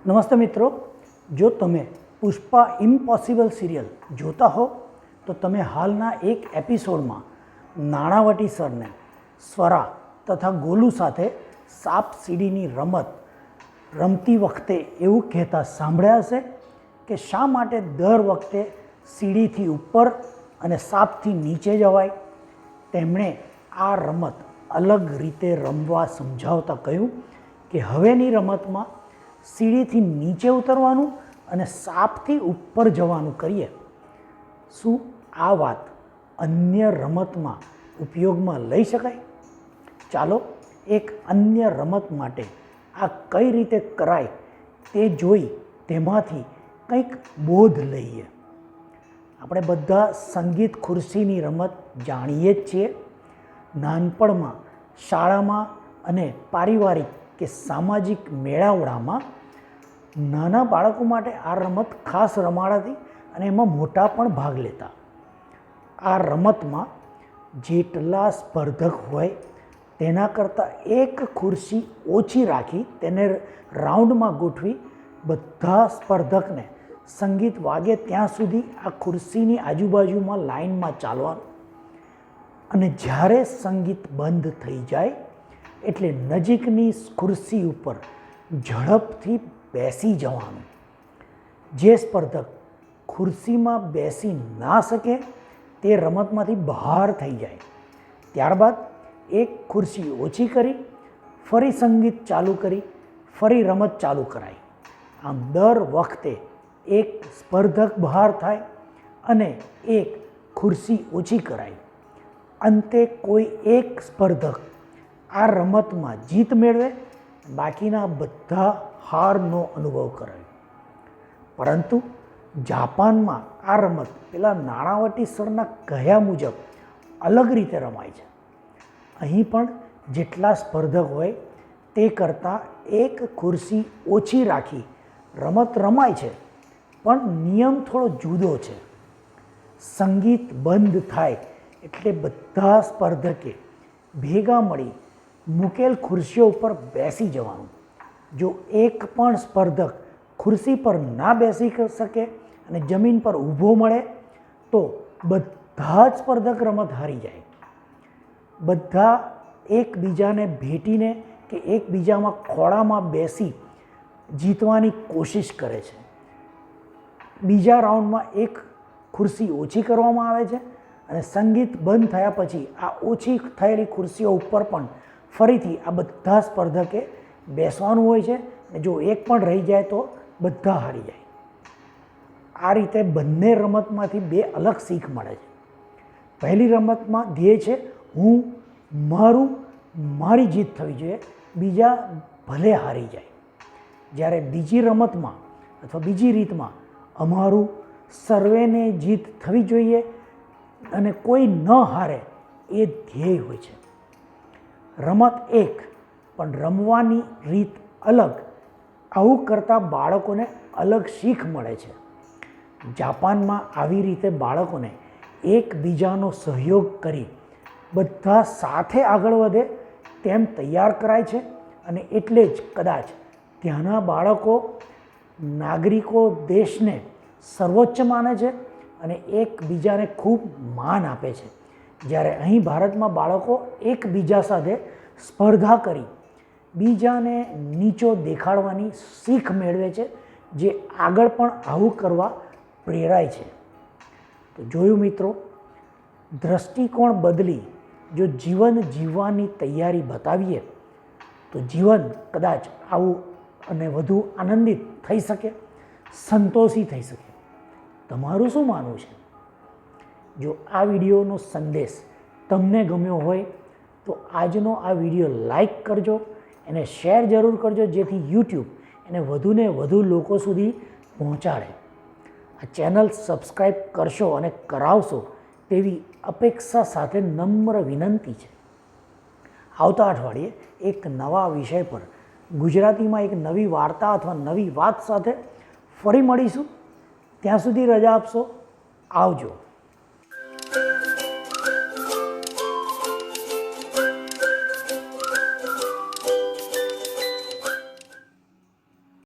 નમસ્તે મિત્રો, જો તમે પુષ્પા ઇમ્પોસિબલ સિરિયલ જોતા હો તો તમે હાલના એક એપિસોડમાં નાણાવટી સરને સ્વરા તથા ગોલુ સાથે સાપ સીડીની રમત રમતી વખતે એવું કહેતા સાંભળ્યા હશે કે શા માટે દર વખતે સીડીથી ઉપર અને સાપથી નીચે જવાય. તેમણે આ રમત અલગ રીતે રમવા સમજાવતા કહ્યું કે હવેની રમતમાં સીડીથી નીચે ઉતરવાનું અને સાપથી ઉપર જવાનું કરીએ. શું આ વાત અન્ય રમતમાં ઉપયોગમાં લઈ શકાય? ચાલો એક અન્ય રમત માટે આ કઈ રીતે કરાય તે જોઈ તેમાંથી કંઈક બોધ લઈએ. આપણે બધા સંગીત ખુરશીની રમત જાણીએ જ છીએ. નાનપણમાં શાળામાં અને પારિવારિક કે સામાજિક મેળાવડામાં નાના બાળકો માટે આ રમત ખાસ રમાડાતી અને એમાં મોટા પણ ભાગ લેતા. આ રમતમાં જેટલા સ્પર્ધક હોય તેના કરતાં એક ખુરશી ઓછી રાખી તેને રાઉન્ડમાં ગોઠવી બધા સ્પર્ધકને સંગીત વાગે ત્યાં સુધી આ ખુરશીની આજુબાજુમાં લાઇનમાં ચાલવાનું અને જ્યારે સંગીત બંધ થઈ જાય એટલે નજીકની ખુરશી ઉપર ઝડપથી બેસી જવાનું. જે સ્પર્ધક ખુરશીમાં બેસી ના શકે તે રમતમાંથી બહાર થઈ જાય. ત્યારબાદ એક ખુરશી ઓછી કરી ફરી સંગીત ચાલુ કરી ફરી રમત ચાલુ કરાય. આમ દર વખતે એક સ્પર્ધક બહાર થાય અને એક ખુરશી ઓછી કરાય. અંતે કોઈ એક સ્પર્ધક આ રમતમાં જીત મેળવે, બાકીના બધા હારનો અનુભવ કરાય. પરંતુ જાપાનમાં આ રમત પેલા નાણાવટી સરના કહ્યા મુજબ અલગ રીતે રમાય છે. અહીં પણ જેટલા સ્પર્ધક હોય તે કરતાં એક ખુરશી ઓછી રાખી રમત રમાય છે, પણ નિયમ થોડો જુદો છે. સંગીત બંધ થાય એટલે બધા સ્પર્ધકે ભેગા મળી મૂકેલ ખુરશીઓ ઉપર બેસી જવાનું. જો એક પણ સ્પર્ધક ખુરશી પર ના બેસી શકે અને જમીન પર ઊભો મળે તો બધા જ સ્પર્ધક રમત હારી જાય. બધા એકબીજાને ભેટીને કે એકબીજામાં ખોળામાં બેસી જીતવાની કોશિશ કરે છે. બીજા રાઉન્ડમાં એક ખુરશી ઓછી કરવામાં આવે છે અને સંગીત બંધ થયા પછી આ ઓછી થયેલી ખુરશીઓ ઉપર પણ ફરીથી આ બધા સ્પર્ધકે બેસવાનું હોય છે. અને જો એક પણ રહી જાય તો બધા હારી જાય. આ રીતે બંને રમતમાંથી બે અલગ શીખ મળે છે. પહેલી રમતમાં ધ્યેય છે હું, મારું, મારી જીત થવી જોઈએ, બીજા ભલે હારી જાય. જ્યારે બીજી રમતમાં અથવા બીજી રીતમાં અમારું, સર્વેને જીત થવી જોઈએ અને કોઈ ન હારે એ ધ્યેય હોય છે. રમત એક પણ રમવાની રીત અલગ. આવું કરતાં બાળકોને અલગ શીખ મળે છે. જાપાનમાં આવી રીતે બાળકોને એકબીજાનો સહયોગ કરી બધા સાથે આગળ વધે તેમ તૈયાર કરાય છે અને એટલે જ કદાચ ત્યાંના બાળકો નાગરિકો દેશને સર્વોચ્ચ માને છે અને એકબીજાને ખૂબ માન આપે છે. જ્યારે અહીં ભારતમાં બાળકો એકબીજા સાથે સ્પર્ધા કરી બીજાને નીચો દેખાડવાની શીખ મેળવે છે, જે આગળ પણ આવું કરવા પ્રેરાય છે. તો જોયું મિત્રો, દૃષ્ટિકોણ બદલી જો જીવન જીવવાની તૈયારી બતાવીએ તો જીવન કદાચ આવું અને વધુ આનંદિત થઈ શકે, સંતોષી થઈ શકે. તમારું શું માનવું છે? જો આ વિડીયોનો સંદેશ તમને ગમ્યો હોય તો આજનો આ વિડીયો લાઈક કરજો, એને શેર જરૂર કરજો જેથી યુટ્યુબ એને વધુને વધુ લોકો સુધી પહોંચાડે. આ ચેનલ સબસ્ક્રાઈબ કરશો અને કરાવશો તેવી અપેક્ષા સાથે નમ્ર વિનંતી છે. આવતા અઠવાડિયે એક નવા વિષય પર ગુજરાતીમાં એક નવી વાર્તા અથવા નવી વાત સાથે ફરી મળીશું. ત્યાં સુધી રજા આપશો. આવજો.